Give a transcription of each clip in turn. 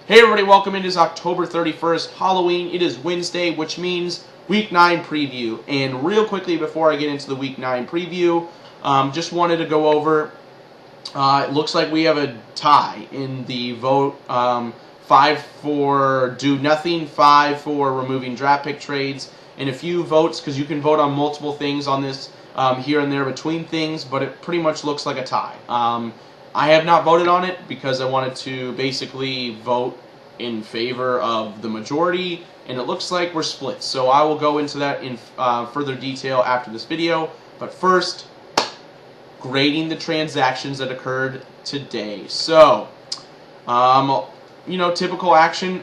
Hey everybody, welcome. It is October 31st, Halloween. It is Wednesday, which means Week 9 preview. And real quickly before I get into the Week 9 preview, just wanted to go over, it looks like we have a tie in the vote. 5 for do nothing, 5 for removing draft pick trades, and a few votes, because you can vote on multiple things on this here and there between things, but it pretty much looks like a tie. I have not voted on it because I wanted to basically vote in favor of the majority, and it looks like we're split. So I will go into that in further detail after this video. But first, grading the transactions that occurred today. So, typical action.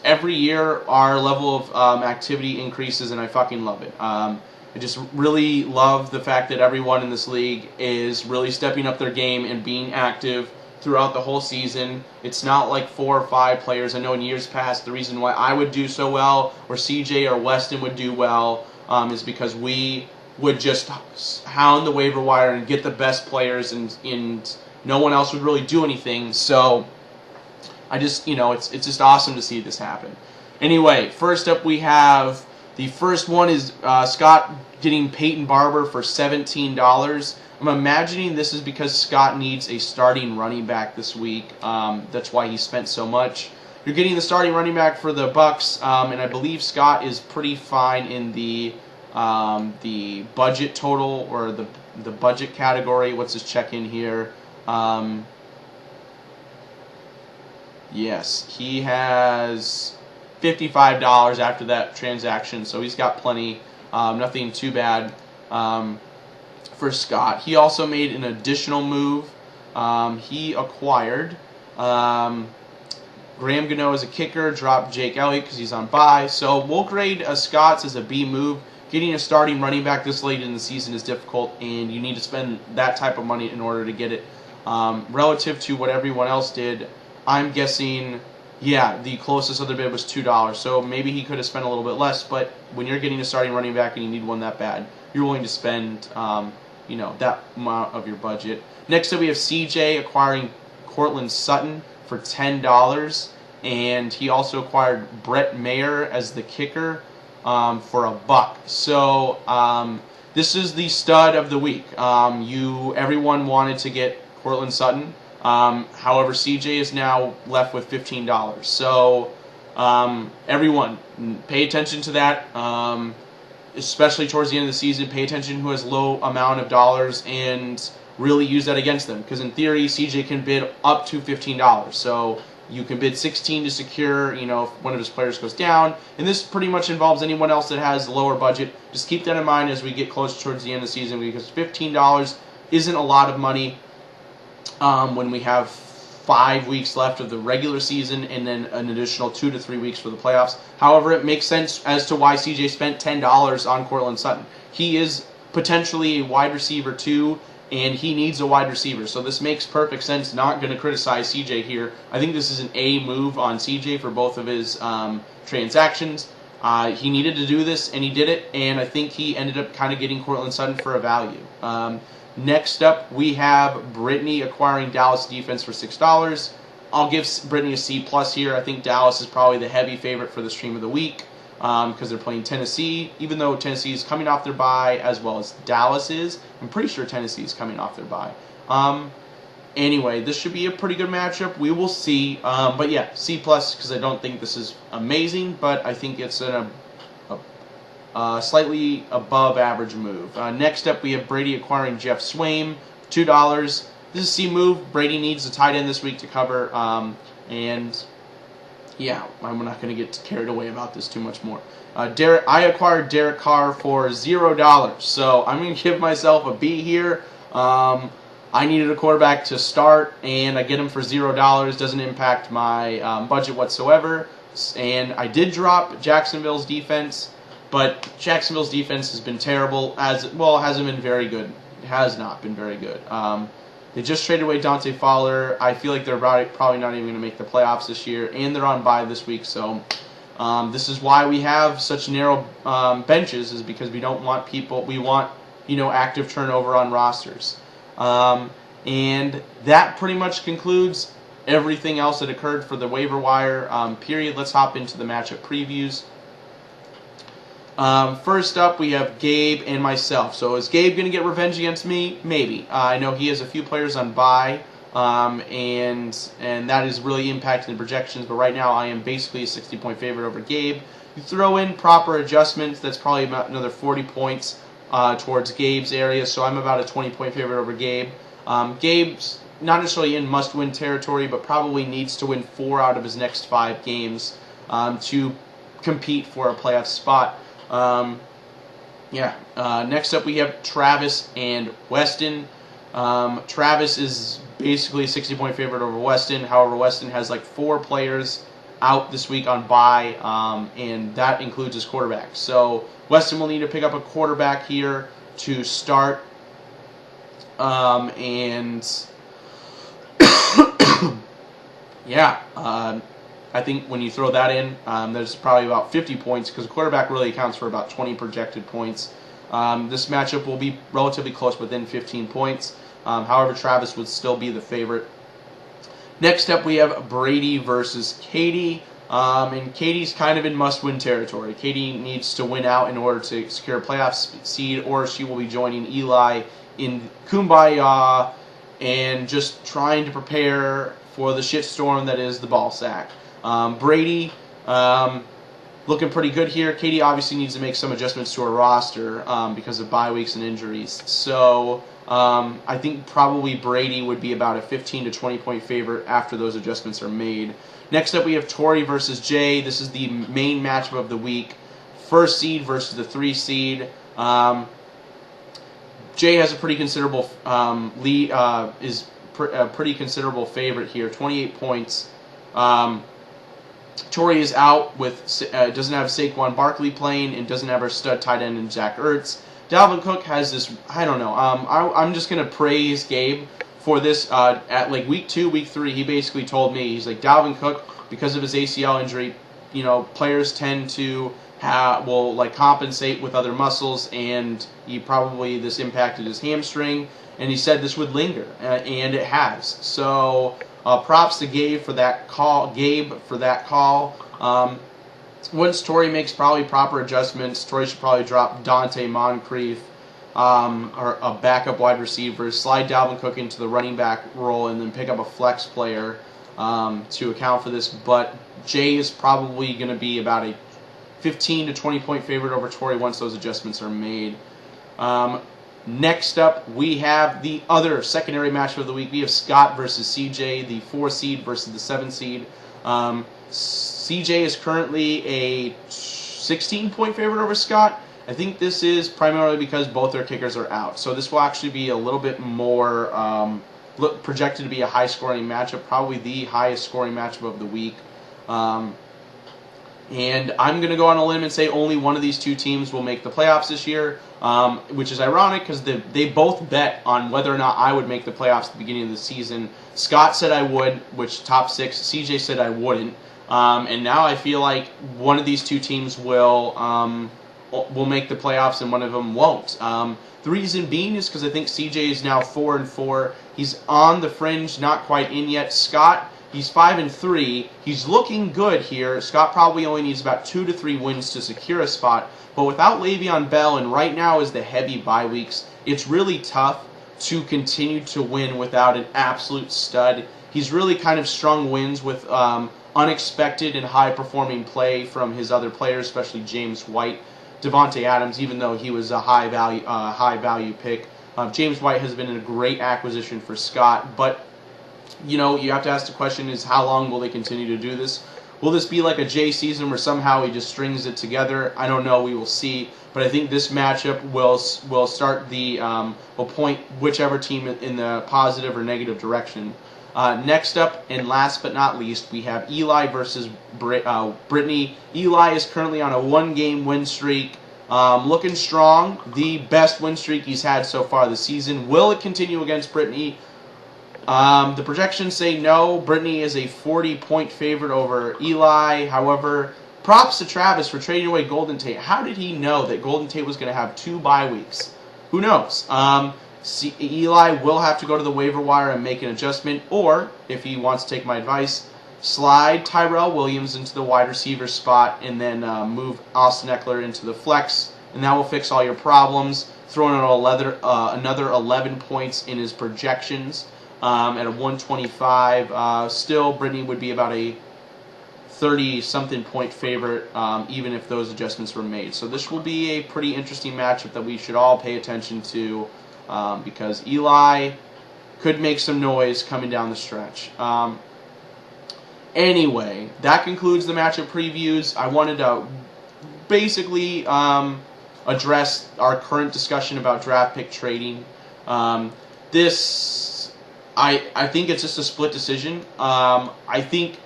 Every year our level of activity increases, and I fucking love it. I just really love the fact that everyone in this league is really stepping up their game and being active throughout the whole season. It's not like 4 or 5 players. I know in years past the reason why I would do so well, or CJ or Weston would do well, is because we would just hound the waiver wire and get the best players, and no one else would really do anything. So it's just awesome to see this happen. Anyway, first up we have, the first one is Scott getting Peyton Barber for $17. I'm imagining this is because Scott needs a starting running back this week. That's why he spent so much. You're getting the starting running back for the Bucks, and I believe Scott is pretty fine in the budget total, or the budget category. What's his check-in here? Yes, he has $55 after that transaction, so he's got plenty. Nothing too bad for Scott. He also made an additional move. He acquired Graham Gano as a kicker, dropped Jake Elliott because he's on bye. So we'll grade Scott's as a B move. Getting a starting running back this late in the season is difficult, and you need to spend that type of money in order to get it. Relative to what everyone else did, I'm guessing, the closest other bid was $2. So maybe he could have spent a little bit less, but when you're getting a starting running back and you need one that bad, you're willing to spend that amount of your budget. Next up we have CJ acquiring Cortland Sutton for $10, and he also acquired Brett Mayer as the kicker for $1. So this is the stud of the week. Everyone wanted to get Cortland Sutton. However, CJ is now left with $15. So everyone, pay attention to that. Especially towards the end of the season, pay attention who has low amount of dollars and really use that against them. Because in theory, CJ can bid up to $15. So you can bid $16 to secure, if one of his players goes down. And this pretty much involves anyone else that has a lower budget. Just keep that in mind as we get close towards the end of the season, because $15 isn't a lot of money when we have 5 weeks left of the regular season and then an additional 2 to 3 weeks for the playoffs. However, it makes sense as to why CJ spent $10 on Cortland Sutton. He is potentially a wide receiver too, and he needs a wide receiver. So this makes perfect sense. Not going to criticize CJ here. I think this is an A move on CJ for both of his transactions. He needed to do this, and he did it, and I think he ended up kind of getting Cortland Sutton for a value. Next up, we have Brittany acquiring Dallas defense for $6. I'll give Brittany a C+ here. I think Dallas is probably the heavy favorite for the stream of the week because they're playing Tennessee, even though Tennessee is coming off their bye as well as Dallas is. I'm pretty sure Tennessee is coming off their bye. Anyway, this should be a pretty good matchup. We will see. But yeah, C+ because I don't think this is amazing, but I think it's a slightly above average move. Next up, we have Brady acquiring Jeff Swaim, $2. This is a C move. Brady needs a tight end this week to cover, and yeah, I'm not going to get carried away about this too much more. I acquired Derek Carr for $0, so I'm going to give myself a B here. I needed a quarterback to start, and I get him for $0. Doesn't impact my budget whatsoever, and I did drop Jacksonville's defense. But Jacksonville's defense has been terrible, hasn't been very good. It has not been very good. They just traded away Dante Fowler. I feel like they're probably not even going to make the playoffs this year, and they're on bye this week. So this is why we have such narrow benches, is because we don't want people. We want active turnover on rosters. And that pretty much concludes everything else that occurred for the waiver wire period, let's hop into the matchup previews. First up, we have Gabe and myself. So is Gabe going to get revenge against me? Maybe. I know he has a few players on bye, and that is really impacting the projections. But right now, I am basically a 60-point favorite over Gabe. You throw in proper adjustments, that's probably about another 40 points towards Gabe's area. So I'm about a 20-point favorite over Gabe. Gabe's not necessarily in must-win territory, but probably needs to win 4 out of his next 5 games to compete for a playoff spot. Next up we have Travis and Weston. Travis is basically a 60-point favorite over Weston. However, Weston has like 4 players out this week on bye, and that includes his quarterback. So Weston will need to pick up a quarterback here to start. I think when you throw that in, there's probably about 50 points because the quarterback really accounts for about 20 projected points. This matchup will be relatively close, within 15 points. However, Travis would still be the favorite. Next up, we have Brady versus Katie. And Katie's kind of in must-win territory. Katie needs to win out in order to secure a playoff seed, or she will be joining Eli in Kumbaya and just trying to prepare for the shitstorm that is the ball sack. Brady looking pretty good here. Katie obviously needs to make some adjustments to her roster because of bye weeks and injuries. So I think probably Brady would be about a 15 to 20 point favorite after those adjustments are made. Next up we have Tori versus Jay. This is the main matchup of the week. 1st seed versus the 3 seed. Jay has a pretty considerable lead, is a pretty considerable favorite here, 28 points. Tori is out with doesn't have Saquon Barkley playing and doesn't have her stud tight end in Zach Ertz. Dalvin Cook has this, I don't know. I'm just gonna praise Gabe for this. At like week 2, week 3, he basically told me, he's like, Dalvin Cook, because of his ACL injury, you know, players tend to will like compensate with other muscles, and this impacted his hamstring, and he said this would linger, and it has. So props to Gabe for that call. Once Tori makes probably proper adjustments, Tori should probably drop Dante Moncrief, or a backup wide receiver, slide Dalvin Cook into the running back role, and then pick up a flex player to account for this. But Jay is probably going to be about a 15 to 20 point favorite over Tori once those adjustments are made. Next up, we have the other secondary matchup of the week. We have Scott versus CJ, the 4 seed versus the 7 seed. CJ is currently a 16 point favorite over Scott. I think this is primarily because both their kickers are out. So this will actually be a little bit more projected to be a high scoring matchup, probably the highest scoring matchup of the week. And I'm going to go on a limb and say only one of these 2 teams will make the playoffs this year, which is ironic because they both bet on whether or not I would make the playoffs at the beginning of the season. Scott said I would, which top 6. CJ said I wouldn't. And now I feel like one of these 2 teams will make the playoffs and one of them won't. The reason being is because I think CJ is now 4-4. He's on the fringe, not quite in yet. Scott, he's 5-3. He's looking good here. Scott probably only needs about 2 to 3 wins to secure a spot. But without Le'Veon Bell, and right now is the heavy bye weeks, it's really tough to continue to win without an absolute stud. He's really kind of strung wins with unexpected and high-performing play from his other players, especially James White, Devontae Adams, even though he was a high-value pick. James White has been a great acquisition for Scott, but you know, you have to ask the question is how long will they continue to do this? Will this be like a Jay season where somehow he just strings it together? I don't know. We will see. But I think this matchup will start will point whichever team in the positive or negative direction. Next up, and last but not least, we have Eli versus Brittany. Eli is currently on a 1-game win streak, looking strong. The best win streak he's had so far this season. Will it continue against Brittany? The projections say no. Brittany is a 40-point favorite over Eli. However, props to Travis for trading away Golden Tate. How did he know that Golden Tate was going to have 2 bye weeks? Who knows? Eli will have to go to the waiver wire and make an adjustment, or if he wants to take my advice, slide Tyrell Williams into the wide receiver spot and then move Austin Eckler into the flex, and that will fix all your problems. Throwing out another 11 points in his projections at a 125. Still, Brittany would be about a 30-something point favorite, even if those adjustments were made. So this will be a pretty interesting matchup that we should all pay attention to, because Eli could make some noise coming down the stretch. Anyway, that concludes the matchup previews. I wanted to basically address our current discussion about draft pick trading. I think it's just a split decision. I think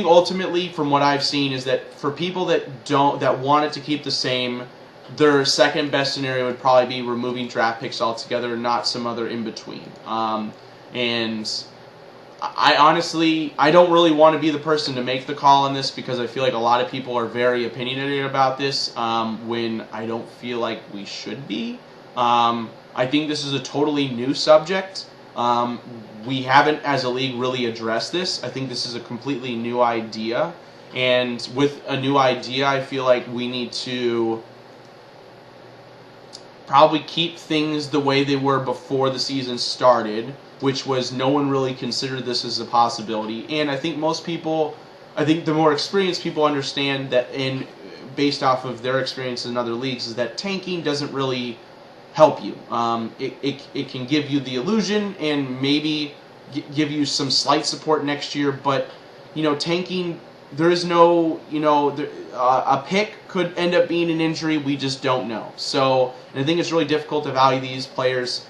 ultimately, from what I've seen, is that for people that want it to keep the same, their second best scenario would probably be removing draft picks altogether, not some other in between. And I honestly, I don't really want to be the person to make the call on this, because I feel like a lot of people are very opinionated about this, when I don't feel like we should be. I think this is a totally new subject. We haven't, as a league, really addressed this. I think this is a completely new idea. And with a new idea, I feel like we need to probably keep things the way they were before the season started, which was no one really considered this as a possibility. And I think most people, I think the more experienced people understand that, based off of their experiences in other leagues, is that tanking doesn't really help you. It can give you the illusion and maybe give you some slight support next year, but tanking, there is no, a pick could end up being an injury. We just don't know. So, and I think it's really difficult to value these players.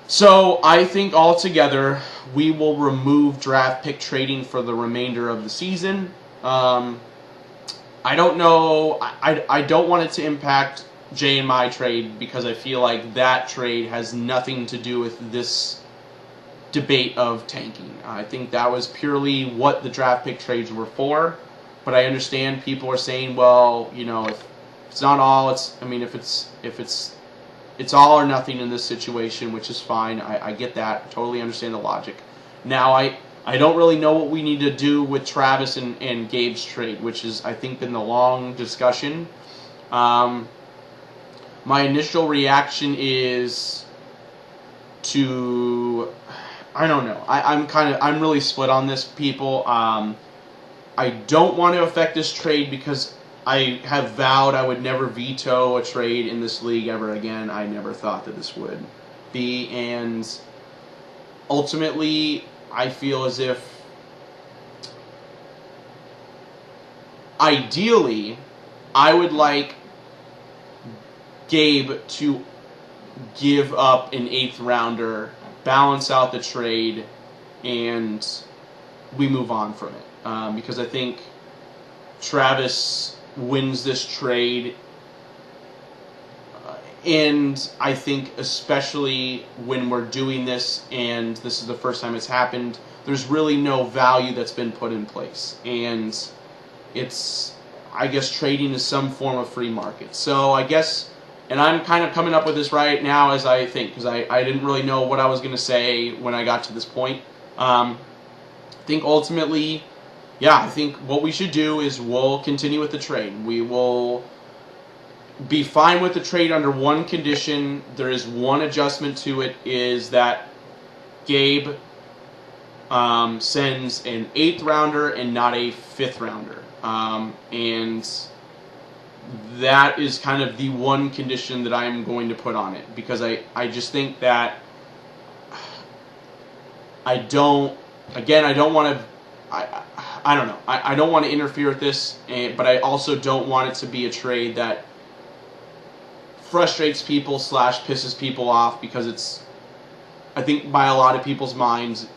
So I think altogether we will remove draft pick trading for the remainder of the season. I don't know. I don't want it to impact Jay and my trade, because I feel like that trade has nothing to do with this debate of tanking. I think that was purely what the draft pick trades were for. But I understand people are saying, well, if it's not all, it's all or nothing in this situation, which is fine. I get that. I totally understand the logic. Now, I don't really know what we need to do with Travis and Gabe's trade, which is, I think, been the long discussion. My initial reaction is to, I don't know. I'm really split on this, people. I don't want to affect this trade because I have vowed I would never veto a trade in this league ever again. I never thought that this would be, and ultimately, I feel as if ideally, I would like Gabe to give up an 8th rounder, balance out the trade, and we move on from it. Because I think Travis wins this trade, and I think especially when we're doing this, and this is the first time it's happened, there's really no value that's been put in place. And it's, I guess, trading is some form of free market. So I guess, and I'm kind of coming up with this right now as I think, because I didn't really know what I was going to say when I got to this point. I think ultimately, yeah, I think what we should do is we'll continue with the trade. We will be fine with the trade under one condition. There is one adjustment to it, is that Gabe sends an 8th rounder and not a 5th rounder. And that is kind of the one condition that I'm going to put on it, because I just think that I don't want to, I don't know, I don't want to interfere with this, but I also don't want it to be a trade that frustrates people / pisses people off, because it's, I think by a lot of people's minds,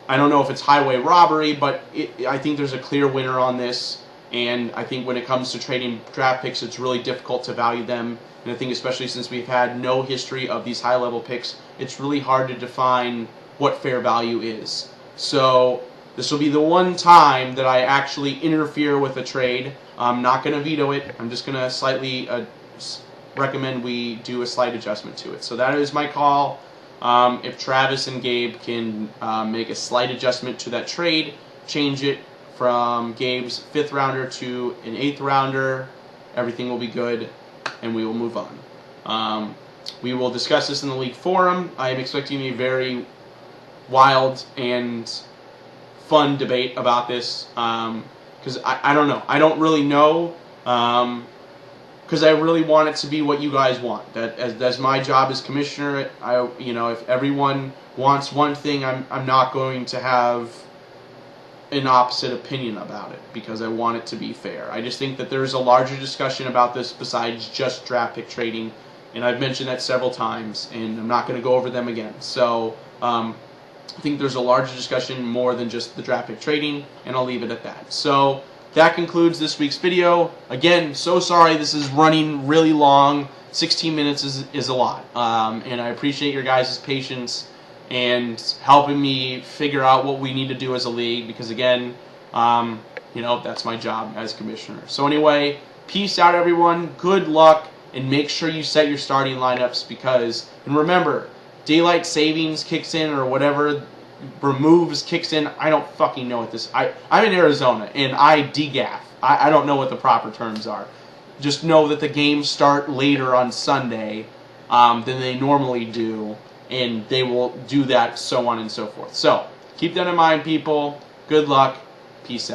I don't know if it's highway robbery, but I think there's a clear winner on this. And I think when it comes to trading draft picks, it's really difficult to value them. And I think especially since we've had no history of these high-level picks, it's really hard to define what fair value is. So this will be the one time that I actually interfere with a trade. I'm not going to veto it. I'm just going to slightly recommend we do a slight adjustment to it. So that is my call. If Travis and Gabe can make a slight adjustment to that trade, change it from Gabe's 5th rounder to an 8th rounder, everything will be good, and we will move on. We will discuss this in the league forum. I am expecting a very wild and fun debate about this, because I don't know. I don't really know, because I really want it to be what you guys want. That's my job as commissioner. If everyone wants one thing, I'm not going to have an opposite opinion about it, because I want it to be fair. I just think that there's a larger discussion about this besides just draft pick trading, and I've mentioned that several times, and I'm not going to go over them again. So I think there's a larger discussion more than just the draft pick trading, and I'll leave it at that. So that concludes this week's video. Again, so sorry this is running really long. 16 minutes is a lot, and I appreciate your guys' patience and helping me figure out what we need to do as a league, because again, that's my job as commissioner. So anyway, peace out everyone, good luck, and make sure you set your starting lineups, and remember, daylight savings kicks in, or whatever removes kicks in. I don't fucking know what this, I'm in Arizona, and I degaff. I don't know what the proper terms are. Just know that the games start later on Sunday than they normally do, and they will do that, so on and so forth. So keep that in mind, people. Good luck. Peace out.